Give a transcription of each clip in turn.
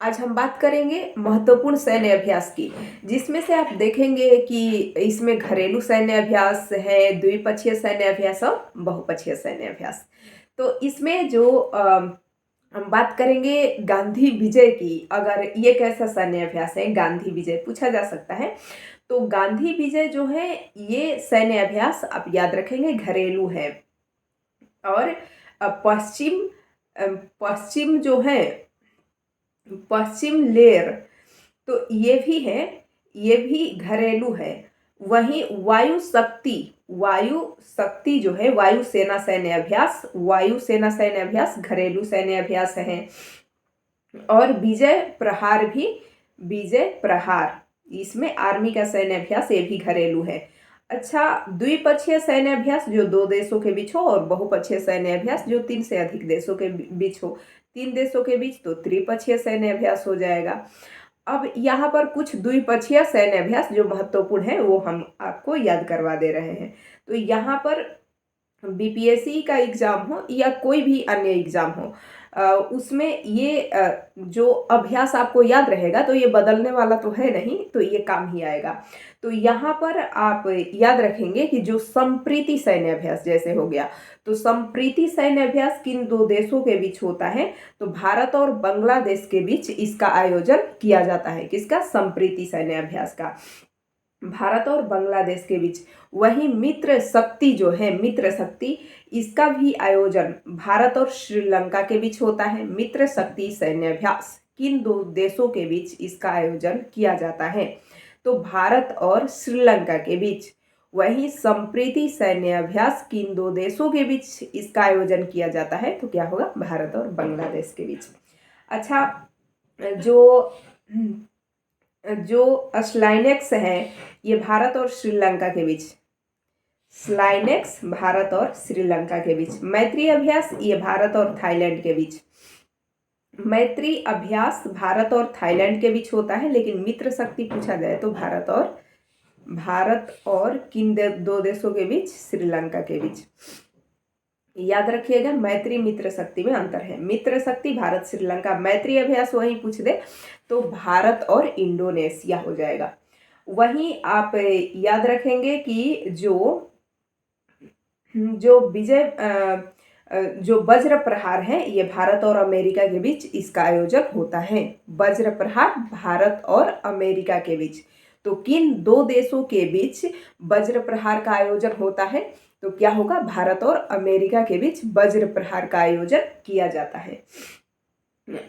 आज हम बात करेंगे महत्वपूर्ण सैन्य अभ्यास की, जिसमें से आप देखेंगे कि इसमें घरेलू सैन्य अभ्यास है, द्विपक्षीय सैन्य अभ्यास और बहुपक्षीय सैन्य अभ्यास। तो इसमें जो हम बात करेंगे गांधी विजय की। अगर ये कैसा सैन्य अभ्यास है, गांधी विजय पूछा जा सकता है। तो गांधी विजय जो है, ये सैन्य अभ्यास आप याद रखेंगे घरेलू है। और पश्चिम पश्चिम जो है, पश्चिम लेर, तो ये भी है, ये भी घरेलू है। वहीं वायु शक्ति जो है, वायु सेना सैन्य अभ्यास, वायु सेना सैन्य अभ्यास घरेलू सैन्य अभ्यास है। और विजय प्रहार, इसमें आर्मी का सैन्य अभ्यास, ये भी घरेलू है। अच्छा, द्विपक्षीय सैन्य अभ्यास जो दो देशों के बीच हो, और बहुपक्षीय सैन्य अभ्यास जो 3 से अधिक देशों के बीच हो। 3 देशों के बीच तो त्रिपक्षीय सैन्य अभ्यास हो जाएगा। अब यहाँ पर कुछ द्विपक्षीय सैन्य अभ्यास जो महत्वपूर्ण है वो हम आपको याद करवा दे रहे हैं। तो यहाँ पर बीपीएससी का एग्जाम हो या कोई भी अन्य एग्जाम हो, उसमें ये जो अभ्यास आपको याद रहेगा, तो ये बदलने वाला तो है नहीं, तो ये काम ही आएगा। तो यहाँ पर आप याद रखेंगे कि जो संप्रीति सैन्य अभ्यास जैसे हो गया, तो संप्रीति सैन्य अभ्यास किन दो देशों के बीच होता है? तो भारत और बांग्लादेश के बीच इसका आयोजन किया जाता है। किसका? संप्रीति सैन्य अभ्यास का, भारत और बांग्लादेश के बीच। वही मित्र शक्ति जो है, मित्र शक्ति, इसका भी आयोजन भारत और श्रीलंका के बीच होता है। मित्र शक्ति सैन्य अभ्यास किन दो देशों के बीच इसका आयोजन किया जाता है? तो भारत और श्रीलंका के बीच। वही संप्रीति सैन्य अभ्यास किन दो देशों के बीच इसका आयोजन किया जाता है? तो क्या होगा? भारत और बांग्लादेश के बीच। अच्छा, जो स्लाइनेक्स है, ये भारत और श्रीलंका के बीच। स्लाइनेक्स भारत और श्रीलंका के बीच। मैत्री अभ्यास, ये भारत और थाईलैंड के बीच। मैत्री अभ्यास भारत और थाईलैंड के बीच होता है, लेकिन मित्र शक्ति पूछा जाए तो भारत और किन दो देशों के बीच? श्रीलंका के बीच। याद रखिएगा, मैत्री मित्र शक्ति में अंतर है। मित्र शक्ति भारत श्रीलंका, मैत्री अभ्यास वहीं पूछ दे तो भारत और इंडोनेशिया हो जाएगा। वहीं आप याद रखेंगे कि जो वज्र प्रहार है, ये भारत और अमेरिका के बीच इसका आयोजन होता है। वज्र प्रहार भारत और अमेरिका के बीच। तो किन दो देशों के बीच वज्र प्रहार का आयोजन होता है? तो क्या होगा? भारत और अमेरिका के बीच वज्र प्रहार का आयोजन किया जाता है।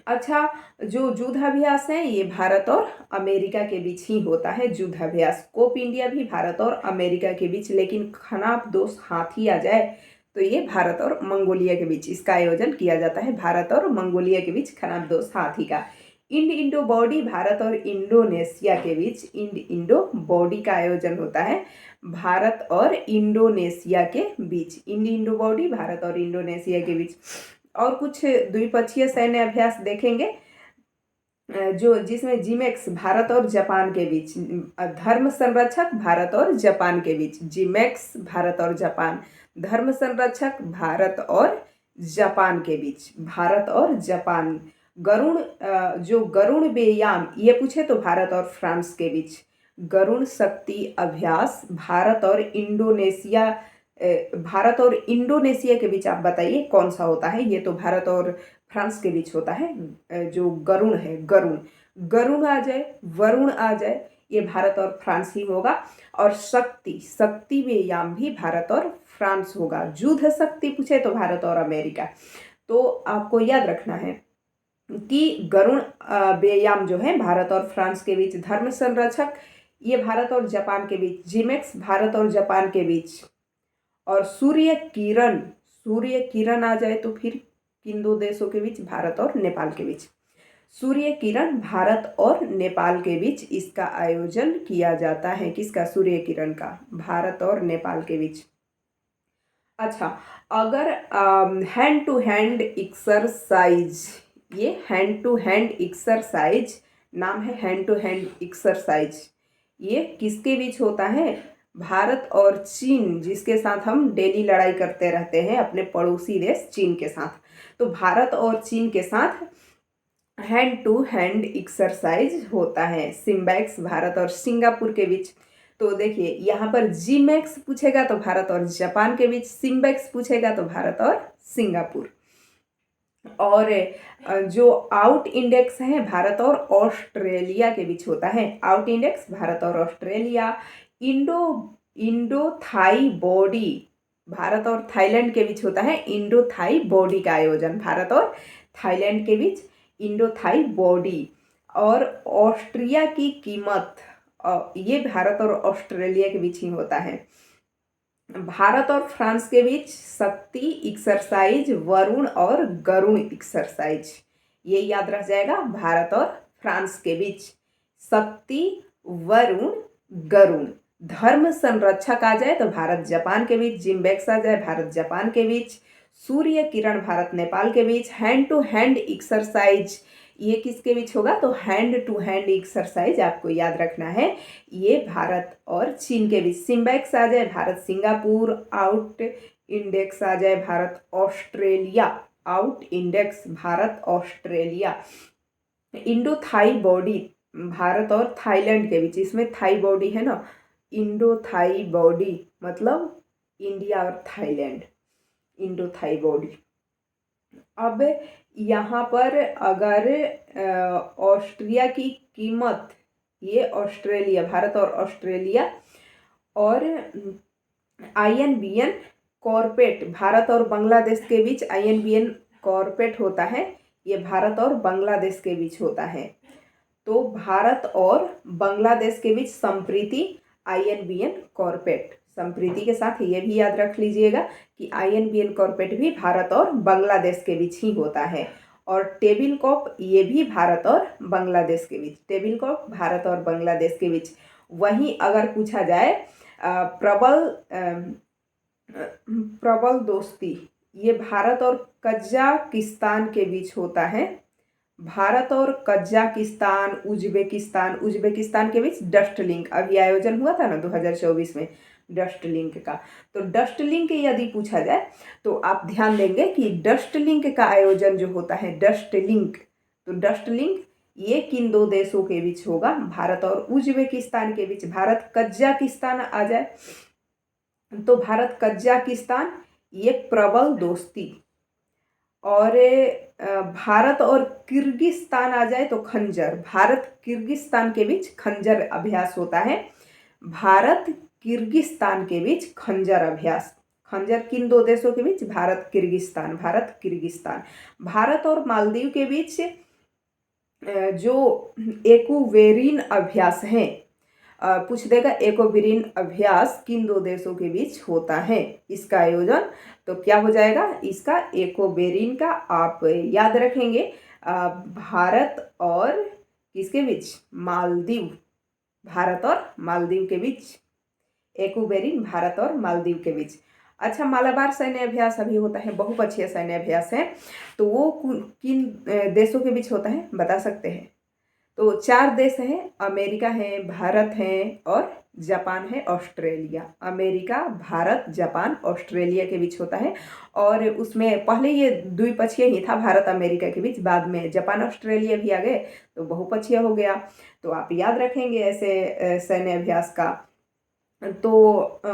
अच्छा, जो युद्धाभ्यास है, ये भारत और अमेरिका के बीच ही होता है। युद्धाभ्यास कोप इंडिया भी भारत और अमेरिका के बीच, लेकिन खनाप दोष हाथी आ जाए तो ये भारत और मंगोलिया के बीच इसका आयोजन किया जाता है। भारत और मंगोलिया के बीच खनाप दोष हाथी का। इंड इंडो बॉडी भारत और इंडोनेशिया के बीच, इंड इंडो बॉडी का आयोजन होता है भारत और इंडोनेशिया के बीच। इंड इंडो बॉडी भारत और इंडोनेशिया के बीच। और कुछ द्विपक्षीय सैन्य अभ्यास देखेंगे, जिसमें जिमेक्स भारत और जापान के बीच। धर्म संरक्षक भारत और जापान के बीच। जिमेक्स भारत और जापान। धर्म संरक्षक भारत और जापान के बीच। भारत और जापान। गरुण व्यायाम, ये पूछे तो भारत और फ्रांस के बीच। गरुण शक्ति अभ्यास भारत और इंडोनेशिया के बीच। आप बताइए कौन सा होता है? ये तो भारत और फ्रांस के बीच होता है। जो गरुण है, गरुण आ जाए, वरुण आ जाए, ये भारत और फ्रांस ही होगा। और शक्ति व्यायाम भी भारत और फ्रांस होगा। युद्ध शक्ति पूछे तो भारत और अमेरिका। तो आपको याद रखना है कि गरुण व्यायाम जो है भारत और फ्रांस के बीच। धर्म संरक्षक, ये भारत और जापान के बीच। जिमेक्स भारत और जापान के बीच। और सूर्य किरण आ जाए तो फिर किन दो देशों के बीच? भारत और नेपाल के बीच। सूर्य किरण भारत और नेपाल के बीच इसका आयोजन किया जाता है। किसका? सूर्य किरण का, भारत और नेपाल के बीच। अच्छा, अगर हैंड टू हैंड एक्सरसाइज, ये हैंड टू हैंड एक्सरसाइज नाम है, हैंड टू हैंड एक्सरसाइज, ये किसके बीच होता है? भारत और चीन, जिसके साथ हम डेली लड़ाई करते रहते हैं, अपने पड़ोसी देश चीन के साथ। तो भारत और चीन के साथ हैंड टू हैंड एक्सरसाइज होता है सिम्बैक्स भारत और सिंगापुर के बीच। तो देखिए यहाँ पर जीमैक्स पूछेगा तो भारत और जापान के बीच, सिम्बैक्स पूछेगा तो भारत और सिंगापुर। और जो आउट इंडेक्स है भारत और ऑस्ट्रेलिया के बीच होता है। आउट इंडेक्स भारत और Australia. Indo Indo Thai body Bharat और थाईलैंड के बीच होता है। इंडो थाई बॉडी का आयोजन भारत और थाईलैंड के बीच, इंडो थाई बॉडी। और ऑस्ट्रिया की कीमत ये भारत और ऑस्ट्रेलिया के बीच ही होता है। भारत और फ्रांस के बीच शक्ति एक्सरसाइज, वरुण और गरुण एक्सरसाइज, ये याद रह जाएगा। भारत और फ्रांस के बीच शक्ति, वरुण, गरुण। धर्म संरक्षक आ जाए तो भारत जापान के बीच, जिम्बैक्स आ जाए भारत जापान के बीच, सूर्य किरण भारत नेपाल के बीच। हैंड टू हैंड एक्सरसाइज ये किसके बीच होगा, तो हैंड टू हैंड एक्सरसाइज आपको याद रखना है, ये भारत और चीन के बीच। सिम्बैक्स आ जाए भारत सिंगापुर, आउट इंडेक्स आ जाए Bharat Australia, AUSINDEX Bharat Australia. Indo Thai body Bharat और थाईलैंड के बीच, इसमें थाई बॉडी है ना, इंडो थाई बॉडी मतलब इंडिया और थाईलैंड, इंडो थाई बॉडी। अब यहाँ पर अगर ऑस्ट्रिया की कीमत, ये ऑस्ट्रेलिया, भारत और ऑस्ट्रेलिया। और INBN कॉर्पेट भारत और बांग्लादेश के बीच, INBN कॉर्पेट होता है, ये भारत और बांग्लादेश के बीच होता है। तो भारत और बांग्लादेश के बीच संप्रीति, INBN कॉर्पेट। संप्रीति के साथ ये भी याद रख लीजिएगा कि INBN कॉर्पेट भी भारत और बांग्लादेश के बीच ही होता है। और टेबल कप ये भी भारत और बांग्लादेश के बीच, टेबल कप भारत और बांग्लादेश के बीच। वहीं अगर पूछा जाए प्रबल दोस्ती, ये भारत और कजाकिस्तान के बीच होता है। भारत और कजाकिस्तान, उज्बेकिस्तान के बीच डस्ट लिंक अभी आयोजन हुआ था ना 2024 में, डस्ट लिंक का। तो डस्ट लिंक यदि पूछा जाए तो आप ध्यान देंगे कि डस्ट लिंक का आयोजन जो होता है, डस्ट लिंक, तो डस्ट लिंक ये किन दो देशों के बीच होगा, भारत और उज्बेकिस्तान के बीच। भारत कजाकिस्तान आ जाए तो भारत कजाकिस्तान ये प्रबल दोस्ती। और भारत और किर्गिस्तान आ जाए तो खंजर, भारत किर्गिस्तान के बीच खंजर अभ्यास होता है। भारत किर्गिस्तान के बीच खंजर अभ्यास। खंजर किन दो देशों के बीच, भारत किर्गिस्तान, भारत किर्गिस्तान। भारत और मालदीव के बीच जो एक्वेरिन अभ्यास है, पूछ देगा एक्वेरिन अभ्यास किन दो देशों के बीच होता है, इसका आयोजन। तो क्या हो जाएगा इसका, एक्वेरिन का आप याद रखेंगे भारत और किसके बीच, मालदीव, भारत और मालदीव के बीच, एक्वेरिन भारत और मालदीव के बीच। अच्छा, मालाबार सैन्य अभ्यास अभी होता है, बहुपक्षीय सैन्य अभ्यास है, तो वो किन देशों के बीच होता है बता सकते हैं। तो 4 देश हैं, अमेरिका है, भारत है और जापान है, Australia. America, Bharat, Japan, Australia के बीच होता है। और उसमें पहले ये द्विपक्षीय ही था, भारत अमेरिका के बीच, बाद में जापान ऑस्ट्रेलिया भी आ गए तो बहुपक्षीय हो गया। तो आप याद रखेंगे ऐसे सैन्य अभ्यास का। तो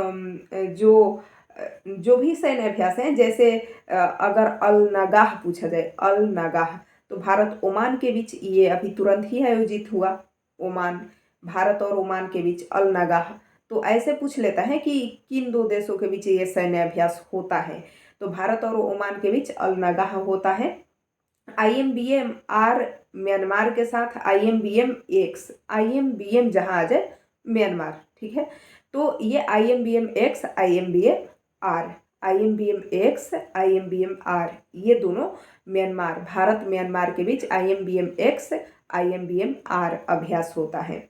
जो भी सैन्य अभ्यास हैं, जैसे अगर अल नगाह पूछा जाए, अल नगाह, तो भारत ओमान के बीच ये अभी तुरंत ही आयोजित हुआ, ओमान, भारत और ओमान के बीच अल नगाह। तो ऐसे पूछ लेता है कि किन दो देशों के बीच ये सैन्य अभ्यास होता है, तो भारत और ओमान के बीच अल नगाह होता है। IMBM आर म्यांमार के साथ, IMBM एक्स, IMBM जहाँ आ जाए म्यांमार, ठीक है। तो ये IMBM X, IMBM R, IMBM X, IMBM R, ये दोनों म्यांमार, भारत म्यांमार के बीच IMBM एक्स, IMBM आर अभ्यास होता है।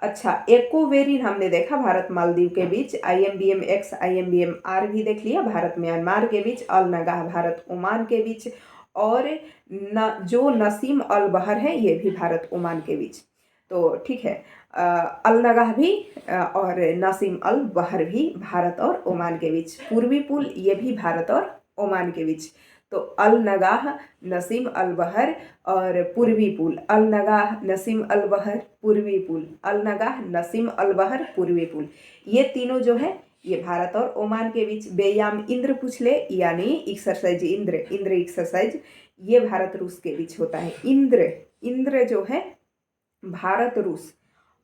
अच्छा, एक्वेरिन हमने देखा भारत मालदीव के बीच, IMBM एक्स, IMBM आर भी देख लिया, भारत म्यांमार के बीच, अल नगाह भारत ओमान के बीच। और जो नसीम अल बहर है ये भी भारत ओमान के बीच। तो ठीक है, अल नगाह भी और नसीम अल बहर भी भारत और ओमान के बीच। पूर्वी पुल ये भी भारत और ओमान के बीच। तो अल नगाह, नसीम अल बहर और पूर्वी पुल। अल नगाह, नसीम अल बहर, पूर्वी पुल। अल नगाह, नसीम अल बहर, पूर्वी पुल। ये तीनों जो है ये भारत और ओमान के बीच। बेयाम इंद्र पूछ ले यानी एक्सरसाइज इंद्र, इंद्र एक्सरसाइज, ये भारत रूस के बीच होता है। इंद्र, इंद्र जो है भारत रूस।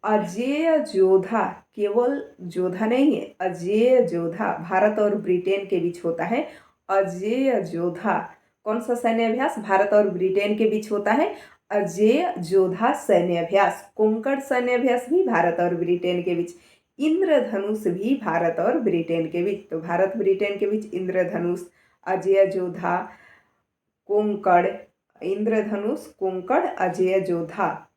अजेय जोधा, केवल जोधा नहीं है, अजेय जोधा भारत और ब्रिटेन के बीच होता है। अजेय जोधा कौन सा सैन्य अभ्यास भारत और ब्रिटेन के बीच होता है? अजेय जोधा सैन्य अभ्यास। कोंकण सैन्य अभ्यास भी भारत और ब्रिटेन के बीच। इंद्रधनुष भी भारत और ब्रिटेन के बीच। तो भारत ब्रिटेन के बीच इंद्रधनुष, अजेय जोधा, कोंकण, इंद्रधनुष, कोंकण, अजेय जोधा।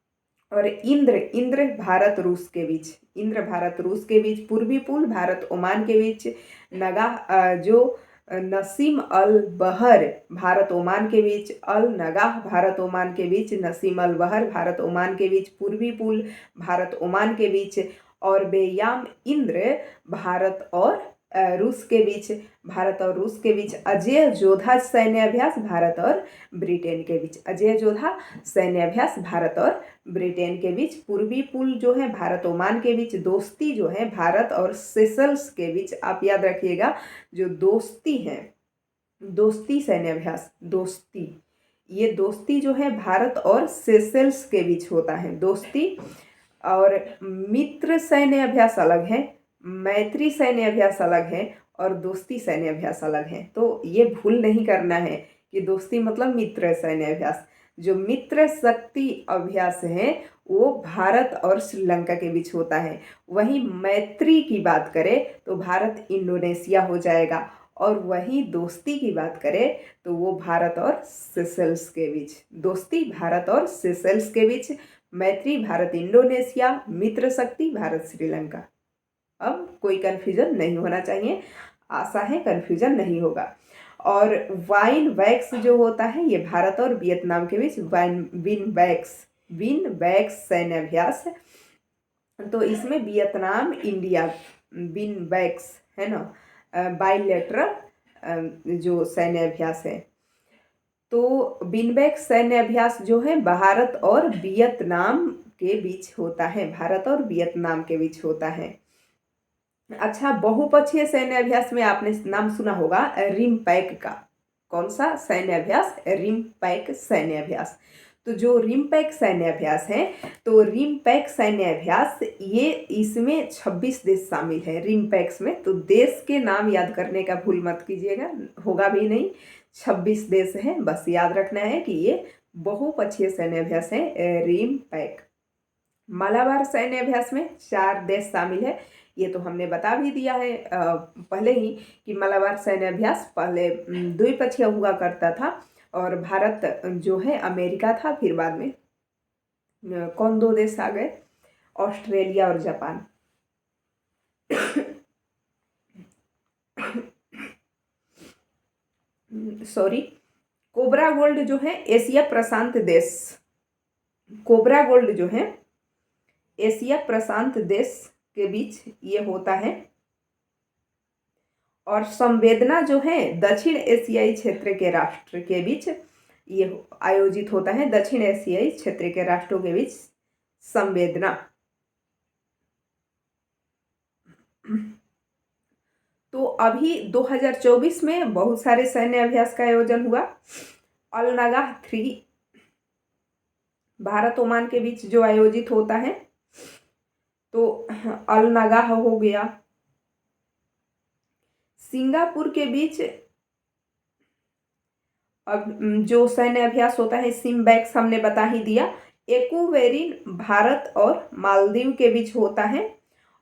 और इंद्र, इंद्र भारत रूस के बीच, इंद्र भारत रूस के बीच। पूर्वी पुल भारत ओमान के बीच। नगाह जो नसीम अल बहर भारत ओमान के बीच। अल नगाह भारत ओमान के बीच। नसीम अल बहर भारत ओमान के बीच। पूर्वी पुल भारत ओमान के बीच। और बेयाम इंद्र भारत और रूस के बीच, भारत और रूस के बीच। अजेय जोधा सैन्य अभ्यास भारत और ब्रिटेन के बीच। अजेय जोधा सैन्य अभ्यास भारत और ब्रिटेन के बीच। पूर्वी पुल जो है भारत ओमान के बीच। दोस्ती जो है भारत और सेशल्स के बीच। आप याद रखिएगा जो दोस्ती है, दोस्ती सैन्य अभ्यास, दोस्ती, ये दोस्ती जो है भारत और सेशल्स के बीच होता है, दोस्ती। और मित्र सैन्य अभ्यास अलग है, मैत्री सैन्य अभ्यास अलग है और दोस्ती सैन्य अभ्यास अलग है। तो ये भूल नहीं करना है कि दोस्ती मतलब मित्र सैन्य अभ्यास। जो मित्र शक्ति अभ्यास है वो भारत और श्रीलंका के बीच होता है। वहीं मैत्री की बात करें तो भारत इंडोनेशिया हो जाएगा। और वहीं दोस्ती की बात करें तो वो भारत और सेशल्स के बीच। दोस्ती भारत और सेशल्स के बीच, मैत्री भारत इंडोनेशिया, मित्र शक्ति भारत श्रीलंका। अब कोई कन्फ्यूजन नहीं होना चाहिए, आशा है कन्फ्यूजन नहीं होगा। और वाइन वैक्स जो होता है ये भारत और वियतनाम के बीच। विन वैक्स, विन वैक्स सैन्य अभ्यास। तो इसमें वियतनाम इंडिया, विन वैक्स है ना, बाइलेटरल जो सैन्य अभ्यास है। तो विनबैक्स सैन्य अभ्यास जो है भारत और वियतनाम के बीच होता है, भारत और वियतनाम के बीच होता है। अच्छा, बहुपक्षीय सैन्य अभ्यास में आपने नाम सुना होगा रिम्पैक का। कौन सा सैन्य अभ्यास? रिम्पैक सैन्य अभ्यास। तो जो रिम्पैक सैन्य अभ्यास है, तो रिम्पैक सैन्य अभ्यास ये इसमें 26 देश शामिल है रिम्पैक्स में। तो देश के नाम याद करने का भूल मत कीजिएगा, होगा भी नहीं। 26 देश हैं, बस याद रखना है कि ये बहुपक्षीय सैन्य अभ्यास है रिम्पैक। मालाबार सैन्य अभ्यास में 4 देश शामिल है। ये तो हमने बता भी दिया है पहले ही कि मालाबार सैन्य अभ्यास पहले द्विपक्षीय हुआ करता था और भारत जो है अमेरिका था, फिर बाद में कौन 2 देश आ गए? ऑस्ट्रेलिया और जापान। सॉरी, कोबरा गोल्ड जो है एशिया प्रशांत देश, कोबरा गोल्ड जो है एशिया प्रशांत देश के बीच ये होता है। और संवेदना जो है दक्षिण एशियाई क्षेत्र के राष्ट्र के बीच ये आयोजित होता है। दक्षिण एशियाई क्षेत्र के राष्ट्रों के बीच संवेदना। तो अभी 2024 में बहुत सारे सैन्य अभ्यास का आयोजन हुआ। अल नगाह 3 भारत ओमान के बीच जो आयोजित होता है, तो अल नगाह हो गया। सिंगापुर के बीच अब जो सैन्य अभ्यास होता है सिम्बैक्स हमने बता ही दिया। एक्वेरिन भारत और मालदीव के बीच होता है।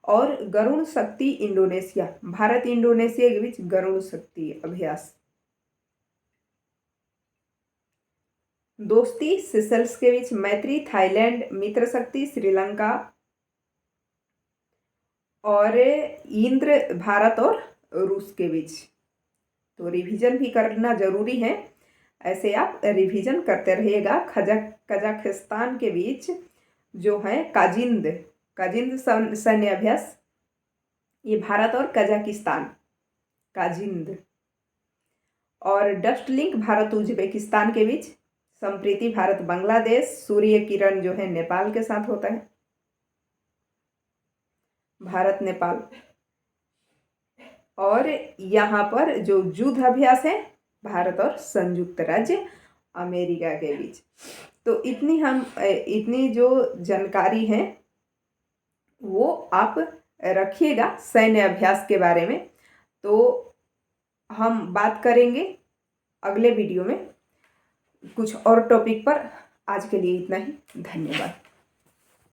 और गरुण शक्ति इंडोनेशिया, भारत इंडोनेशिया के बीच गरुण शक्ति अभ्यास। दोस्ती सेशल्स के बीच। मैत्री थाईलैंड। मित्र शक्ति श्रीलंका। और इंद्र भारत और रूस के बीच। तो रिवीजन भी करना जरूरी है, ऐसे आप रिवीजन करते रहिएगा। कजाकिस्तान के बीच जो है काजिंद, काजिंद सैन्य अभ्यास, ये भारत और कजाकिस्तान, काजिंद। और डस्ट लिंक भारत उज्बेकिस्तान के बीच, संप्रीति भारत बांग्लादेश, सूर्य किरण जो है नेपाल के साथ होता है, भारत नेपाल। और यहाँ पर जो युद्ध अभ्यास है भारत और संयुक्त राज्य अमेरिका के बीच। तो इतनी जो जानकारी है वो आप रखिएगा सैन्य अभ्यास के बारे में। तो हम बात करेंगे अगले वीडियो में कुछ और टॉपिक पर। आज के लिए इतना ही, धन्यवाद।